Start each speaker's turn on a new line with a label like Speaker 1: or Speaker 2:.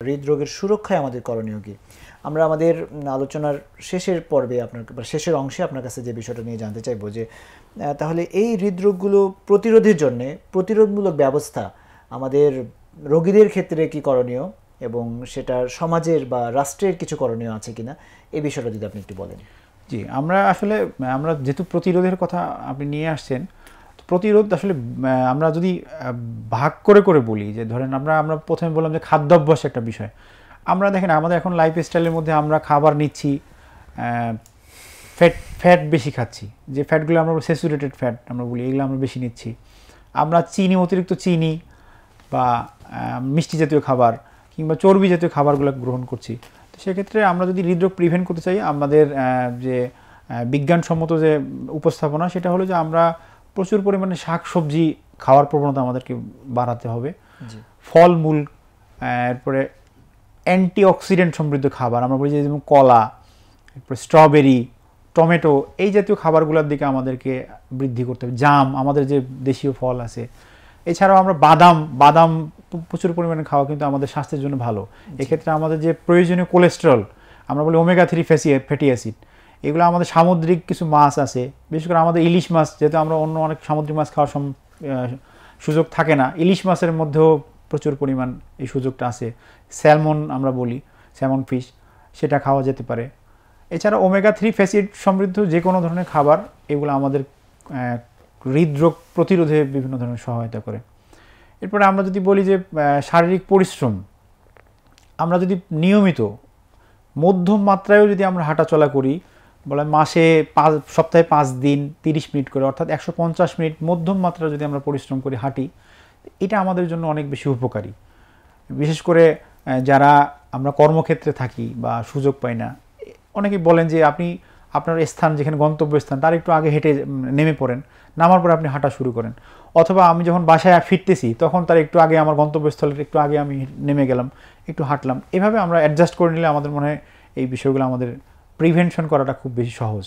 Speaker 1: হৃদরোগের সুরক্ষায় আমাদের করণীয় কি? আমরা আমাদের আলোচনার শেষের পর্বে শেষের অংশে আপনার কাছে যে বিষয়টা নিয়ে জানতে চাইবো যে তাহলে এই হৃদরোগগুলো প্রতিরোধের জন্য প্রতিরোধমূলক ব্যবস্থা আমাদের রোগীদের ক্ষেত্রে কি করণীয় এবং সেটা সমাজের বা রাষ্ট্রের কিছু করণীয় আছে কিনা এই বিষয়টা যদি আপনি একটু বলেন।
Speaker 2: জি, আমরা যেহেতু প্রতিরোধের কথা আপনি নিয়ে আসছেন, প্রতিরোধ আসলে আমরা যদি ভাগ করে করে বলি যে ধরেন আমরা প্রথমে বললাম যে খাদ্যাভ্যাস একটা বিষয়। আমরা দেখেন আমাদের এখন লাইফস্টাইলের মধ্যে আমরা খাবার নিচ্ছি, ফ্যাট বেশি খাচ্ছি, যে ফ্যাটগুলো আমরা স্যাচুরেটেড ফ্যাট আমরা বলি, এগুলো আমরা বেশি নিচ্ছি। আমরা অতিরিক্ত চিনি বা মিষ্টি জাতীয় খাবার কিংবা চর্বি জাতীয় খাবারগুলো গ্রহণ করছি। তো সেক্ষেত্রে আমরা যদি হৃদরোগ প্রিভেন্ট করতে চাই, আমাদের যে বিজ্ঞানসম্মত যে উপস্থাপনা সেটা হলো যে আমরা প্রচুর পরিমাণে শাকসবজি খাওয়ার প্রবণতা আমাদেরকে বাড়াতে হবে। ফলমূল, এরপরে অ্যান্টিঅক্সিডেন্ট সমৃদ্ধ খাবার আমরা বলি, যেমন কলা, এরপরে স্ট্রবেরি, টমেটো, এই জাতীয় খাবারগুলোর দিকে আমাদেরকে বৃদ্ধি করতে হবে। জাম, আমাদের যে দেশীয় ফল আছে। এছাড়াও আমরা বাদাম প্রচুর পরিমাণে খাওয়া কিন্তু আমাদের স্বাস্থ্যের জন্য ভালো। এক্ষেত্রে আমাদের যে প্রয়োজনীয় কোলেস্টেরল, আমরা বলি ওমেগা-3 ফ্যাটি অ্যাসিড, এগুলো আমাদের সামুদ্রিক কিছু মাছ আছে, বিশেষ করে আমাদের ইলিশ মাছ, যেহেতু আমরা অন্য অনেক সামুদ্রিক মাছ খাওয়ার সুযোগ থাকে না, ইলিশ মাছের মধ্যেও প্রচুর পরিমাণ এই সুযোগটা আছে। স্যালমন আমরা বলি, স্যালমন ফিশ, সেটা খাওয়া যেতে পারে। এছাড়া ওমেগা-3 ফ্যাটি সমৃদ্ধ যে কোনো ধরনের খাবার, এগুলো আমাদের হৃদরোগ প্রতিরোধে বিভিন্ন ধরনের সহায়তা করে। এরপরে আমরা যদি বলি যে শারীরিক পরিশ্রম, আমরা যদি নিয়মিত মধ্যম মাত্রায়ও যদি আমরা হাঁটাচলা করি, বলে সপ্তাহে 5 দিন 30 মিনিট করে, অর্থাৎ 150 মিনিট মধ্যম মাত্রায় যদি আমরা পরিশ্রম করি, হাঁটি, এটা আমাদের জন্য অনেক বেশি উপকারী। বিশেষ করে যারা আমরা কর্মক্ষেত্রে থাকি বা সুযোগ পাই না, অনেকেই বলেন যে আপনি আপনার স্থান, যেখানে গন্তব্যস্থান, তার একটু আগে হেঁটে নেমে পড়েন, নামার পরে আপনি হাঁটা শুরু করেন। অথবা আমি যখন বাসায় ফিরতেছি তখন তার একটু আগে, আমার গন্তব্যস্থলের একটু আগে আমি নেমে গেলাম, একটু হাঁটলাম। এভাবে আমরা অ্যাডজাস্ট করে নিলে আমাদের মনে হয় এই বিষয়গুলো আমাদের প্রিভেনশন করাটা খুব বেশি সহজ।